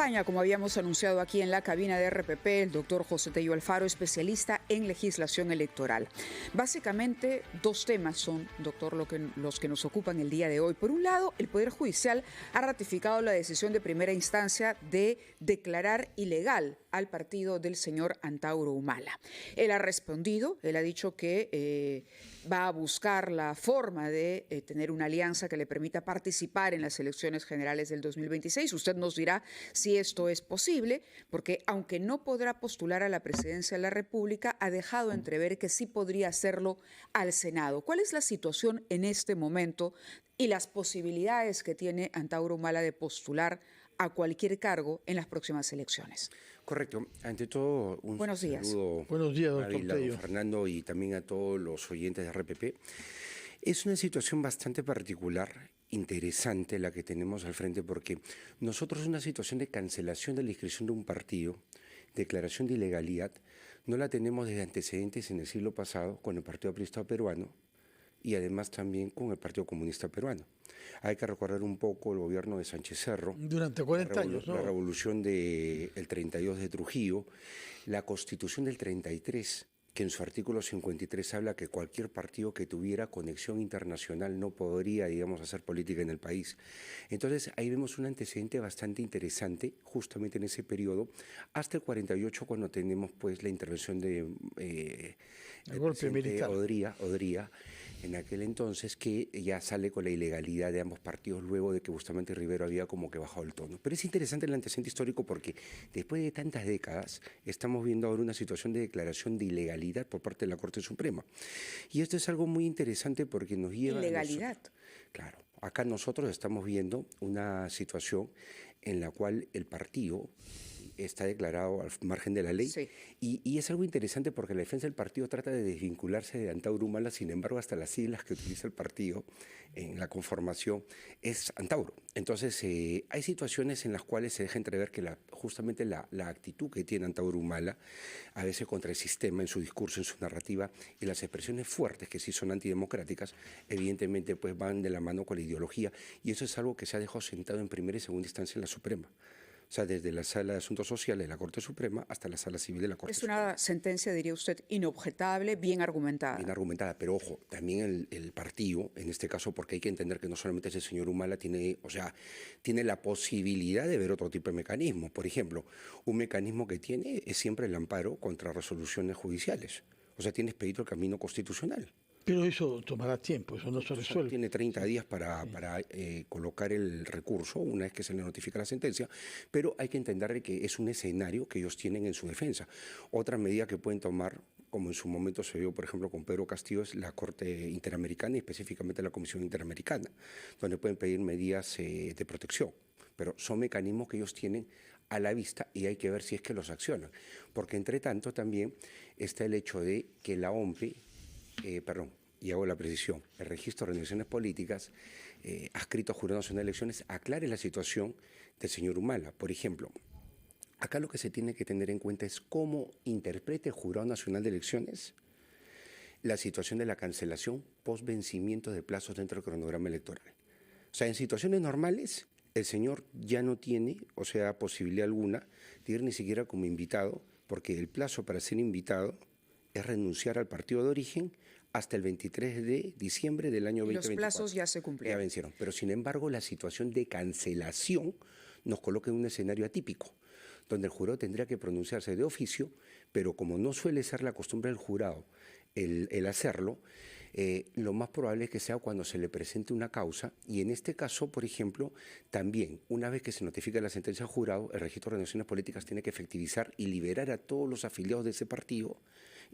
acompaña, como habíamos anunciado aquí en la cabina de RPP, el doctor José Tello Alfaro, especialista en legislación electoral. Básicamente, dos temas son, doctor, los que nos ocupan el día de hoy. Por un lado, el Poder Judicial ha ratificado la decisión de primera instancia de declarar ilegal al partido del señor Antauro Humala. Él ha respondido, él ha dicho que va a buscar la forma de tener una alianza que le permita participar en las elecciones generales del 2026. Usted nos dirá si esto es posible, porque aunque no podrá postular a la presidencia de la República, ha dejado entrever que sí podría hacerlo al Senado. ¿Cuál es la situación en este momento y las posibilidades que tiene Antauro Humala de postular a cualquier cargo en las próximas elecciones? Correcto. Ante todo, un Buenos días. saludo. Buenos días, doctor Tello. Fernando, y también a todos los oyentes de RPP. Es una situación bastante particular, interesante la que tenemos al frente, porque nosotros una situación de cancelación de la inscripción de un partido, declaración de ilegalidad, no la tenemos desde antecedentes en el siglo pasado con el Partido Aprista Peruano y además también con el Partido Comunista Peruano. Hay que recordar un poco el gobierno de Sánchez Cerro. Durante 40 años, ¿no? La revolución del 32 de Trujillo, la Constitución del 33, que en su artículo 53 habla que cualquier partido que tuviera conexión internacional no podría, digamos, hacer política en el país. Entonces, ahí vemos un antecedente bastante interesante, justamente en ese periodo, hasta el 48, cuando tenemos pues la intervención de el golpe militar. Odría, en aquel entonces, que ya sale con la ilegalidad de ambos partidos luego de que Bustamante Rivero había como que bajado el tono. Pero es interesante el antecedente histórico porque después de tantas décadas estamos viendo ahora una situación de declaración de ilegalidad por parte de la Corte Suprema. Y esto es algo muy interesante porque nos lleva... ¿Ilegalidad? Claro. Acá nosotros estamos viendo una situación en la cual el partido está declarado al margen de la ley. Sí. Y es algo interesante porque la defensa del partido trata de desvincularse de Antauro Humala, sin embargo, hasta las siglas que utiliza el partido en la conformación es Antauro. Entonces, hay situaciones en las cuales se deja entrever que justamente la actitud que tiene Antauro Humala, a veces contra el sistema en su discurso, en su narrativa, y las expresiones fuertes que sí son antidemocráticas, evidentemente pues van de la mano con la ideología, y eso es algo que se ha dejado sentado en primera y segunda instancia en la Suprema. O sea, desde la Sala de Asuntos Sociales de la Corte Suprema hasta la Sala Civil de la Corte Suprema. Es una sentencia, diría usted, inobjetable, bien argumentada. Bien argumentada, pero ojo, también el partido, en este caso, porque hay que entender que no solamente ese señor Humala tiene la posibilidad de ver otro tipo de mecanismos. Por ejemplo, un mecanismo que tiene es siempre el amparo contra resoluciones judiciales. O sea, tiene expedito el camino constitucional. Pero eso tomará tiempo, eso no se resuelve. Tiene 30 días para colocar el recurso una vez que se le notifica la sentencia, pero hay que entender que es un escenario que ellos tienen en su defensa. Otra medida que pueden tomar, como en su momento se vio, por ejemplo, con Pedro Castillo, es la Corte Interamericana y específicamente la Comisión Interamericana, donde pueden pedir medidas de protección. Pero son mecanismos que ellos tienen a la vista y hay que ver si es que los accionan. Porque, entre tanto, también está el hecho de que la OMPE, y hago la precisión, el Registro de Organizaciones Políticas, adscrito a Jurado Nacional de Elecciones, aclare la situación del señor Humala. Por ejemplo, acá lo que se tiene que tener en cuenta es cómo interpreta el Jurado Nacional de Elecciones la situación de la cancelación post vencimiento de plazos dentro del cronograma electoral. O sea, en situaciones normales, el señor ya no tiene, o sea, posibilidad alguna de ir ni siquiera como invitado, porque el plazo para ser invitado es renunciar al partido de origen hasta el 23 de diciembre del año 2024. Los plazos ya se cumplieron. Ya vencieron. Pero, sin embargo, la situación de cancelación nos coloca en un escenario atípico, donde el jurado tendría que pronunciarse de oficio, pero como no suele ser la costumbre del jurado el hacerlo, lo más probable es que sea cuando se le presente una causa, y en este caso, por ejemplo, también, una vez que se notifica la sentencia al jurado, el Registro de Organizaciones Políticas tiene que efectivizar y liberar a todos los afiliados de ese partido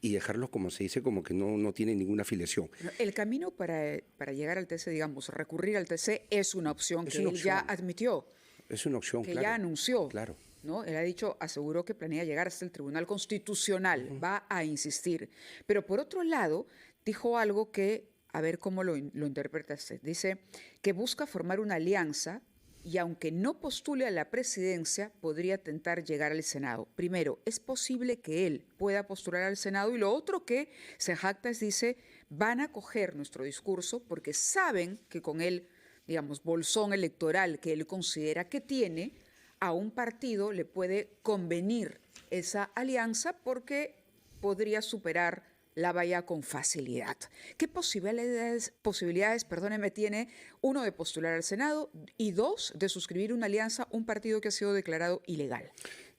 y dejarlos, como se dice, como que no tienen ninguna afiliación. El camino para llegar al TC, digamos, recurrir al TC es una opción que él ya admitió. Es una opción, que claro. ya anunció. Claro. ¿No? Él ha dicho, aseguró que planea llegar hasta el Tribunal Constitucional, va a insistir. Pero por otro lado, dijo algo que, a ver cómo lo interpreta usted. Dice que busca formar una alianza y aunque no postule a la presidencia, podría tentar llegar al Senado. Primero, es posible que él pueda postular al Senado, y lo otro que se jacta es, dice, van a coger nuestro discurso porque saben que con el, digamos, bolsón electoral que él considera que tiene, a un partido le puede convenir esa alianza porque podría superar la valla con facilidad. ¿Qué posibilidades, perdóneme, tiene uno de postular al Senado y dos de suscribir una alianza un partido que ha sido declarado ilegal?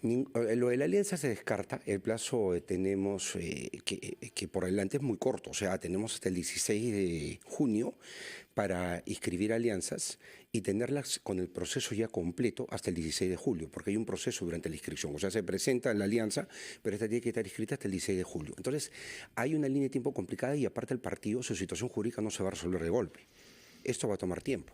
Lo de la alianza se descarta, el plazo tenemos que por delante es muy corto, o sea, tenemos hasta el 16 de junio para inscribir alianzas y tenerlas con el proceso ya completo hasta el 16 de julio, porque hay un proceso durante la inscripción, o sea, se presenta la alianza, pero esta tiene que estar inscrita hasta el 16 de julio. Entonces, hay una línea de tiempo complicada y aparte el partido, su situación jurídica no se va a resolver de golpe. Esto va a tomar tiempo.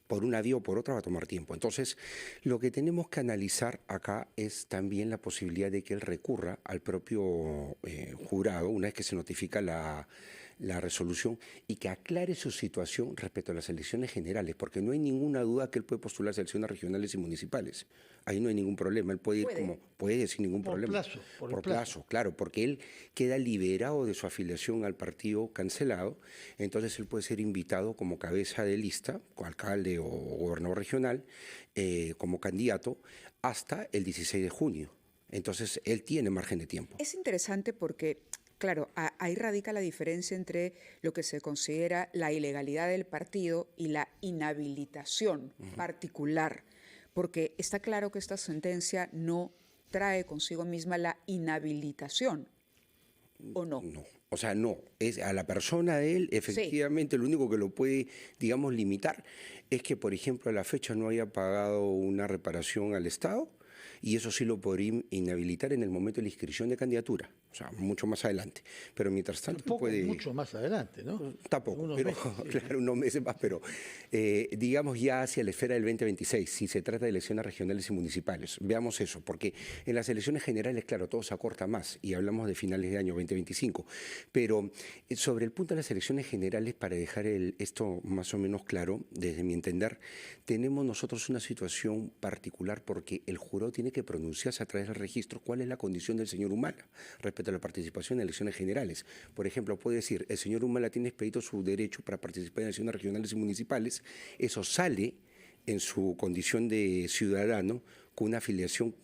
Por una vía o por otra va a tomar tiempo. Entonces, lo que tenemos que analizar acá es también la posibilidad de que él recurra al propio jurado, una vez que se notifica la resolución, y que aclare su situación respecto a las elecciones generales, porque no hay ninguna duda que él puede postular las elecciones regionales y municipales. Ahí no hay ningún problema, él puede ir como puede sin ningún problema. Por plazo, claro, porque él queda liberado de su afiliación al partido cancelado, entonces él puede ser invitado como cabeza de lista, como alcalde o gobernador regional, como candidato, hasta el 16 de junio. Entonces él tiene margen de tiempo. Es interesante porque, claro, ahí radica la diferencia entre lo que se considera la ilegalidad del partido y la inhabilitación particular, porque está claro que esta sentencia no trae consigo misma la inhabilitación, ¿o no? No, o sea, no, es a la persona de él, efectivamente, lo único que lo puede, digamos, limitar es que, por ejemplo, a la fecha no haya pagado una reparación al Estado, y eso sí lo podría inhabilitar en el momento de la inscripción de candidatura, o sea, mucho más adelante. Pero mientras tanto Tampoco puede... mucho más adelante, ¿no? Tampoco, Unos pero meses, claro, unos meses más, pero digamos ya hacia la esfera del 2026, si se trata de elecciones regionales y municipales. Veamos eso, porque en las elecciones generales, claro, todo se acorta más y hablamos de finales de año 2025, pero sobre el punto de las elecciones generales, para dejar esto más o menos claro, desde mi entender, tenemos nosotros una situación particular porque el jurado tiene que pronunciarse a través del registro cuál es la condición del señor Humala respecto a la participación en elecciones generales. Por ejemplo, puede decir, el señor Humala tiene expedito su derecho para participar en elecciones regionales y municipales, eso sale en su condición de ciudadano con una afiliación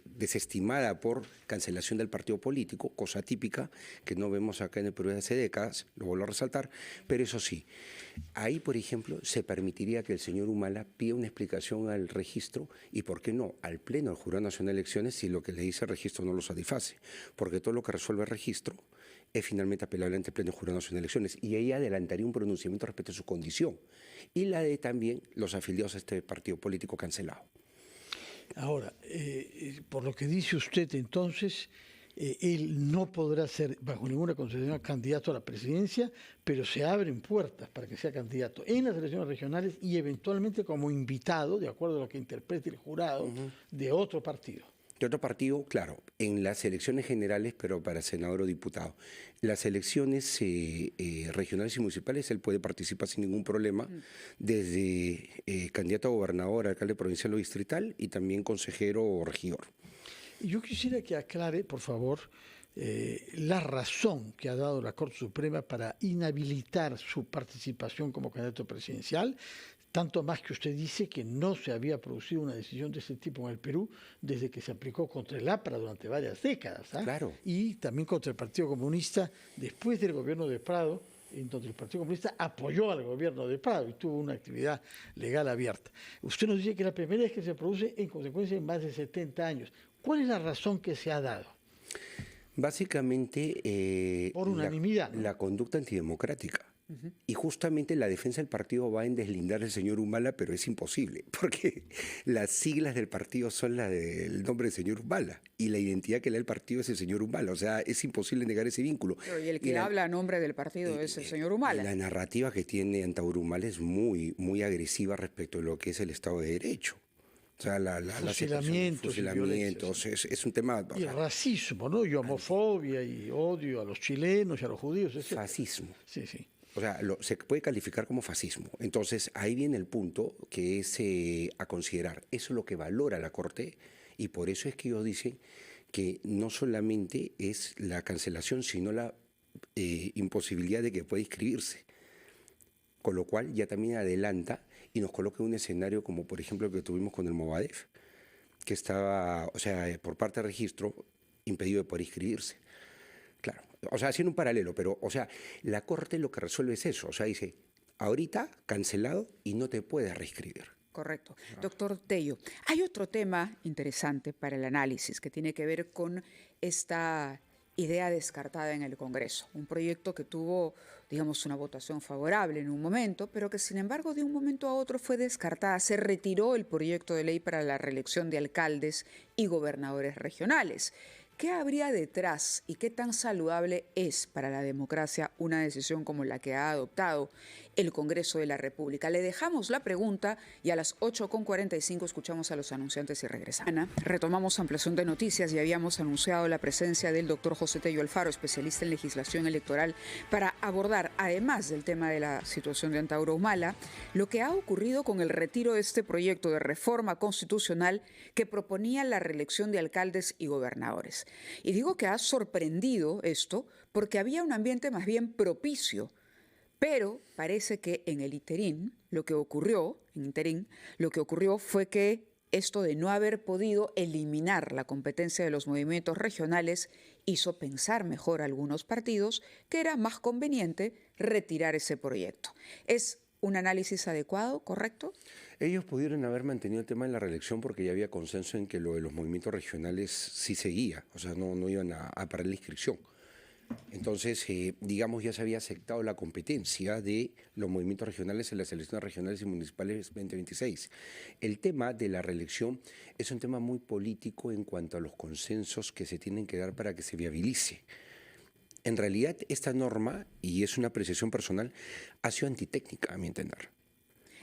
desestimada por cancelación del partido político, cosa típica que no vemos acá en el Perú desde hace décadas, lo vuelvo a resaltar, pero eso sí, ahí, por ejemplo, se permitiría que el señor Humala pida una explicación al registro y, ¿por qué no?, al Pleno del Jurado Nacional de Elecciones si lo que le dice el registro no lo satisface, porque todo lo que resuelve el registro es finalmente apelable ante el Pleno del Jurado Nacional de Elecciones y ahí adelantaría un pronunciamiento respecto a su condición y la de también los afiliados a este partido político cancelado. Ahora, por lo que dice usted entonces, él no podrá ser bajo ninguna consideración candidato a la presidencia, pero se abren puertas para que sea candidato en las elecciones regionales y eventualmente como invitado, de acuerdo a lo que interprete el jurado, de otro partido. De otro partido, claro, en las elecciones generales, pero para senador o diputado. Las elecciones regionales y municipales, él puede participar sin ningún problema, desde candidato a gobernador, alcalde provincial o distrital, y también consejero o regidor. Y yo quisiera que aclare, por favor, la razón que ha dado la Corte Suprema para inhabilitar su participación como candidato presidencial, tanto más que usted dice que no se había producido una decisión de ese tipo en el Perú desde que se aplicó contra el APRA durante varias décadas. Claro. Y también contra el Partido Comunista después del gobierno de Prado, en donde el Partido Comunista apoyó al gobierno de Prado y tuvo una actividad legal abierta. Usted nos dice que la primera vez que se produce en consecuencia en más de 70 años. ¿Cuál es la razón que se ha dado? Básicamente, por unanimidad, ¿no?, la conducta antidemocrática. Y justamente la defensa del partido va en deslindar al señor Humala, pero es imposible, porque las siglas del partido son las del nombre del señor Humala, y la identidad que le da el partido es el señor Humala, o sea, es imposible negar ese vínculo. Pero y el que habla a nombre del partido es el señor Humala. La narrativa que tiene Antauro Humala es muy, muy agresiva respecto a lo que es el Estado de Derecho. O sea, fusilamientos, es un tema... Y el racismo, ¿no? Y homofobia y odio a los chilenos y a los judíos, etc. Fascismo. Sí, sí. O sea, se puede calificar como fascismo. Entonces, ahí viene el punto que es a considerar. Eso es lo que valora la Corte y por eso es que ellos dicen que no solamente es la cancelación, sino la imposibilidad de que pueda inscribirse. Con lo cual ya también adelanta y nos coloque un escenario como por ejemplo el que tuvimos con el Movadef, que estaba, o sea, por parte de registro, impedido de poder inscribirse. Claro, o sea, haciendo un paralelo, pero, o sea, la Corte lo que resuelve es eso, o sea, dice, ahorita cancelado y no te puedes reinscribir. Correcto. Doctor Tello, hay otro tema interesante para el análisis que tiene que ver con esta idea descartada en el Congreso, un proyecto que tuvo, digamos, una votación favorable en un momento, pero que sin embargo de un momento a otro fue descartada. Se retiró el proyecto de ley para la reelección de alcaldes y gobernadores regionales. ¿Qué habría detrás y qué tan saludable es para la democracia una decisión como la que ha adoptado el Congreso de la República? Le dejamos la pregunta y a las 8:45 escuchamos a los anunciantes y regresamos. Ana, retomamos ampliación de noticias y habíamos anunciado la presencia del doctor José Tello Alfaro, especialista en legislación electoral, para abordar, además del tema de la situación de Antauro Humala, lo que ha ocurrido con el retiro de este proyecto de reforma constitucional que proponía la reelección de alcaldes y gobernadores. Y digo que ha sorprendido esto porque había un ambiente más bien propicio, pero parece que en el interín lo que ocurrió fue que esto de no haber podido eliminar la competencia de los movimientos regionales hizo pensar mejor a algunos partidos que era más conveniente retirar ese proyecto. ¿Es un análisis adecuado, correcto? Ellos pudieron haber mantenido el tema de la reelección porque ya había consenso en que lo de los movimientos regionales sí seguía, o sea, no iban a parar la inscripción. Entonces, digamos, ya se había aceptado la competencia de los movimientos regionales en las elecciones regionales y municipales 2026. El tema de la reelección es un tema muy político en cuanto a los consensos que se tienen que dar para que se viabilice. En realidad, esta norma, y es una apreciación personal, ha sido antitécnica, a mi entender.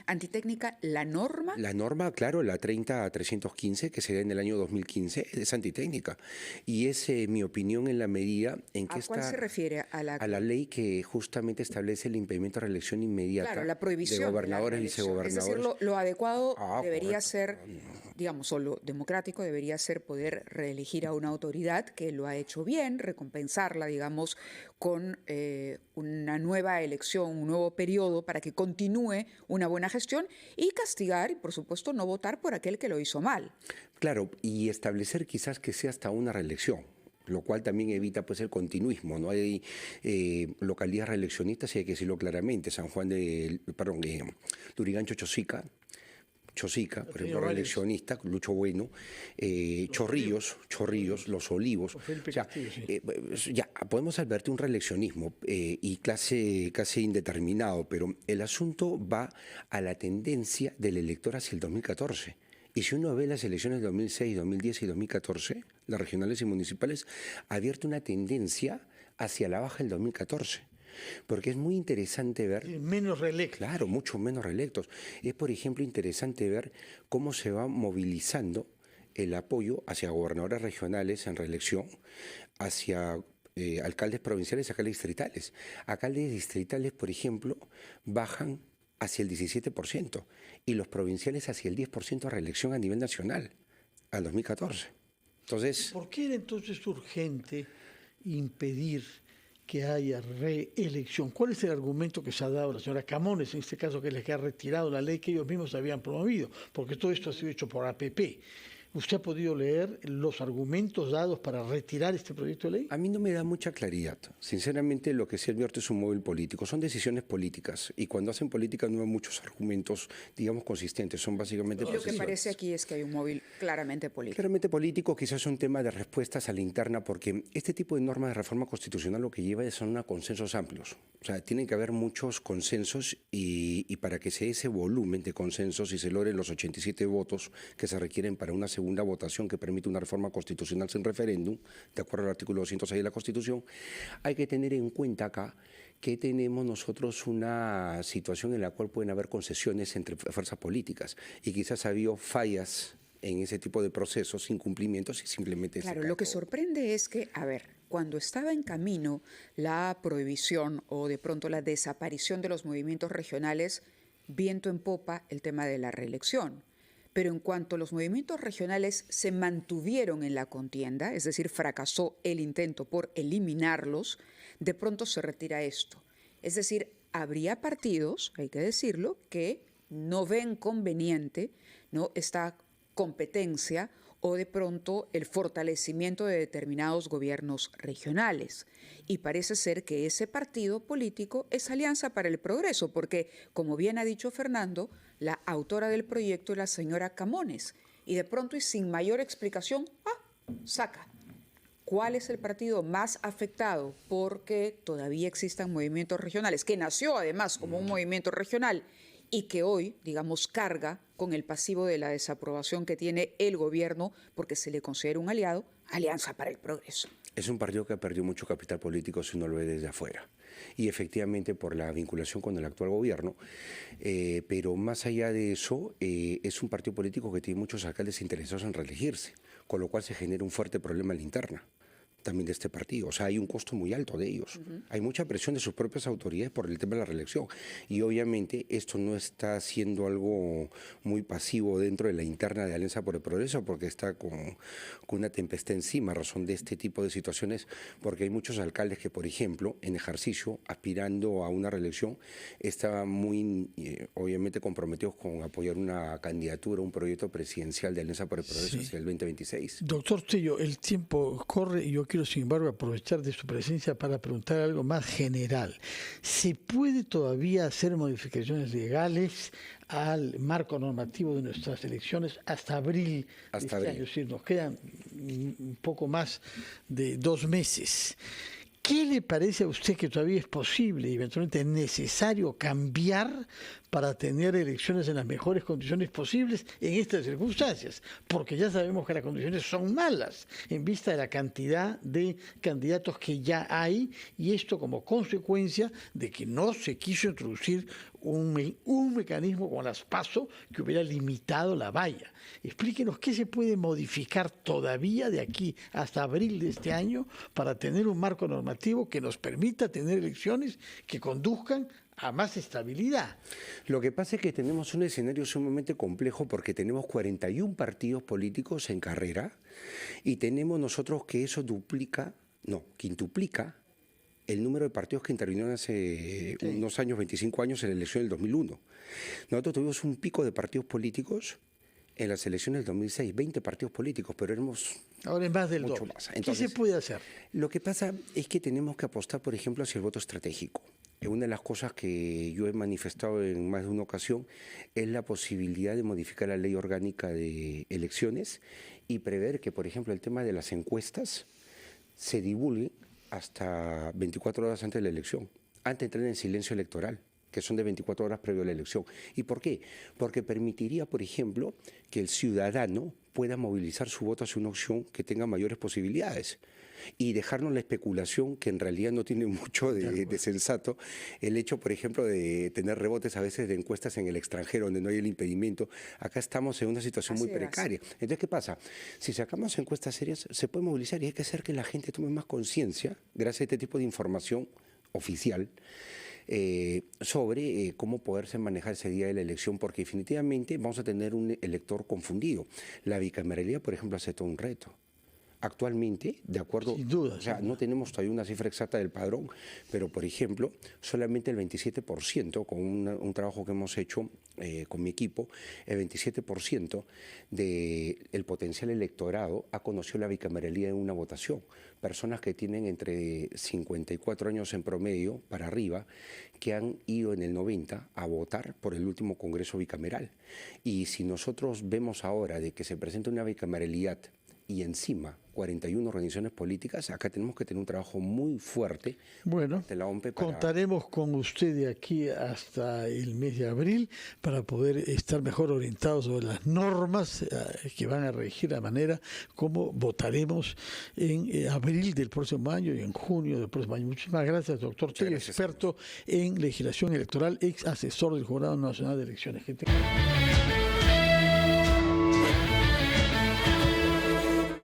Antitécnica, la norma. La norma, claro, la 30-315, que se da en el año 2015, es antitécnica. Y es mi opinión en la medida en que ¿A cuál se refiere? a la ley que justamente establece el impedimento de reelección inmediata, claro, la prohibición de gobernadores y vicegobernadores. Es decir, lo adecuado debería correcto. ser, digamos, o lo democrático debería ser poder reelegir a una autoridad que lo ha hecho bien, recompensarla, digamos, con una nueva elección, un nuevo periodo para que continúe una buena gestión y castigar y, por supuesto, no votar por aquel que lo hizo mal. Claro, y establecer quizás que sea hasta una reelección, lo cual también evita pues el continuismo. No hay localidades reeleccionistas, y hay que decirlo claramente. San Juan de, perdón, Lurigancho, Chosica, por ejemplo, reeleccionista, Lucho Bueno, Chorrillos, Los Olivos. O sea, ya podemos advertir un reeleccionismo y casi indeterminado, pero el asunto va a la tendencia del elector hacia el 2014. Y si uno ve las elecciones de 2006, 2010 y 2014, las regionales y municipales, ha abierto una tendencia hacia la baja del 2014. Porque es muy interesante ver... Menos reelectos. Claro, mucho menos reelectos. Es, por ejemplo, interesante ver cómo se va movilizando el apoyo hacia gobernadores regionales en reelección, hacia alcaldes provinciales y alcaldes distritales. Alcaldes distritales, por ejemplo, bajan hacia el 17% y los provinciales hacia el 10% de reelección a nivel nacional al 2014. Entonces, ¿por qué era entonces urgente impedir que haya reelección? ¿Cuál es el argumento que se ha dado la señora Camones, en este caso, que es la que ha retirado la ley que ellos mismos habían promovido? Porque todo esto ha sido hecho por APP. ¿Usted ha podido leer los argumentos dados para retirar este proyecto de ley? A mí no me da mucha claridad. Sinceramente, lo que se advierte es un móvil político. Son decisiones políticas. Y cuando hacen política no hay muchos argumentos, digamos, consistentes. Son básicamente Y lo que parece aquí es que hay un móvil claramente político. Claramente político, quizás es un tema de respuestas a la interna, porque este tipo de normas de reforma constitucional lo que lleva son a consensos amplios. O sea, tienen que haber muchos consensos y para que se dé ese volumen de consensos y se logren los 87 votos que se requieren para una segunda votación que permite una reforma constitucional sin referéndum, de acuerdo al artículo 206 de la Constitución, hay que tener en cuenta acá que tenemos nosotros una situación en la cual pueden haber concesiones entre fuerzas políticas y quizás ha habido fallas en ese tipo de procesos, incumplimientos y simplemente... Claro, lo que sorprende es que, a ver, cuando estaba en camino la prohibición o de pronto la desaparición de los movimientos regionales, viento en popa el tema de la reelección. Pero en cuanto los movimientos regionales se mantuvieron en la contienda, es decir, fracasó el intento por eliminarlos, de pronto se retira esto. Es decir, habría partidos, hay que decirlo, que no ven conveniente, ¿no?, esta competencia o de pronto el fortalecimiento de determinados gobiernos regionales. Y parece ser que ese partido político es Alianza para el Progreso, porque, como bien ha dicho Fernando, la autora del proyecto es la señora Camones. Y de pronto y sin mayor explicación, saca. ¿Cuál es el partido más afectado? Porque todavía existan movimientos regionales, que nació además como un movimiento regional y que hoy, digamos, carga con el pasivo de la desaprobación que tiene el gobierno porque se le considera un aliado, Alianza para el Progreso. Es un partido que ha perdido mucho capital político si uno lo ve desde afuera. Y efectivamente por la vinculación con el actual gobierno, pero más allá de eso, es un partido político que tiene muchos alcaldes interesados en reelegirse, con lo cual se genera un fuerte problema en la interna también de este partido. O sea, hay un costo muy alto de ellos. Hay mucha presión de sus propias autoridades por el tema de la reelección. Y obviamente esto no está siendo algo muy pasivo dentro de la interna de Alianza por el Progreso, porque está con una tempestad encima a razón de este tipo de situaciones, porque hay muchos alcaldes que, por ejemplo, en ejercicio, aspirando a una reelección, estaban muy, obviamente, comprometidos con apoyar una candidatura, un proyecto presidencial de Alianza por el Progreso hacia el 2026. Doctor Tello, el tiempo corre y yo quiero, sin embargo, aprovechar de su presencia para preguntar algo más general. ¿Se puede todavía hacer modificaciones legales al marco normativo de nuestras elecciones hasta abril de este año? Es decir, nos quedan un poco más de 2 meses. ¿Qué le parece a usted que todavía es posible y eventualmente necesario cambiar para tener elecciones en las mejores condiciones posibles en estas circunstancias? Porque ya sabemos que las condiciones son malas en vista de la cantidad de candidatos que ya hay, y esto como consecuencia de que no se quiso introducir un mecanismo con las PASO que hubiera limitado la valla. Explíquenos qué se puede modificar todavía de aquí hasta abril de este año para tener un marco normativo que nos permita tener elecciones que conduzcan a más estabilidad. Lo que pasa es que tenemos un escenario sumamente complejo porque tenemos 41 partidos políticos en carrera y tenemos nosotros que eso quintuplica el número de partidos que intervinieron hace unos años, 25 años, en la elección del 2001. Nosotros tuvimos un pico de partidos políticos en las elecciones del 2006, 20 partidos políticos, pero éramos ahora es más del mucho doble. más. Entonces, ¿qué se puede hacer? Lo que pasa es que tenemos que apostar, por ejemplo, hacia el voto estratégico. Una de las cosas que yo he manifestado en más de una ocasión es la posibilidad de modificar la ley orgánica de elecciones y prever que, por ejemplo, el tema de las encuestas se divulgue hasta 24 horas antes de la elección, antes de entrar en silencio electoral, que son de 24 horas previo a la elección. ¿Y por qué? Porque permitiría, por ejemplo, que el ciudadano pueda movilizar su voto hacia una opción que tenga mayores posibilidades y dejarnos la especulación, que en realidad no tiene mucho de sensato, el hecho, por ejemplo, de tener rebotes a veces de encuestas en el extranjero donde no hay el impedimento. Acá estamos en una situación muy precaria. Entonces, ¿qué pasa? Si sacamos encuestas serias, se puede movilizar y hay que hacer que la gente tome más conciencia, gracias a este tipo de información oficial, sobre cómo poderse manejar ese día de la elección, porque definitivamente vamos a tener un elector confundido. La bicameralidad, por ejemplo, hace todo un reto. Actualmente, de acuerdo, sin duda, o sea, no tenemos todavía una cifra exacta del padrón, pero por ejemplo, solamente el 27%, con un trabajo que hemos hecho con mi equipo, el 27% del potencial electorado ha conocido la bicameralidad en una votación. Personas que tienen entre 54 años en promedio para arriba, que han ido en el 90 a votar por el último Congreso bicameral. Y si nosotros vemos ahora de que se presenta una bicameralidad y encima 41 organizaciones políticas, acá tenemos que tener un trabajo muy fuerte. Bueno, de la OMP contaremos con usted de aquí hasta el mes de abril para poder estar mejor orientados sobre las normas que van a regir la manera como votaremos en abril del próximo año y en junio del próximo año. Muchísimas gracias, doctor Tello, experto en legislación electoral, ex asesor del Jurado Nacional de Elecciones.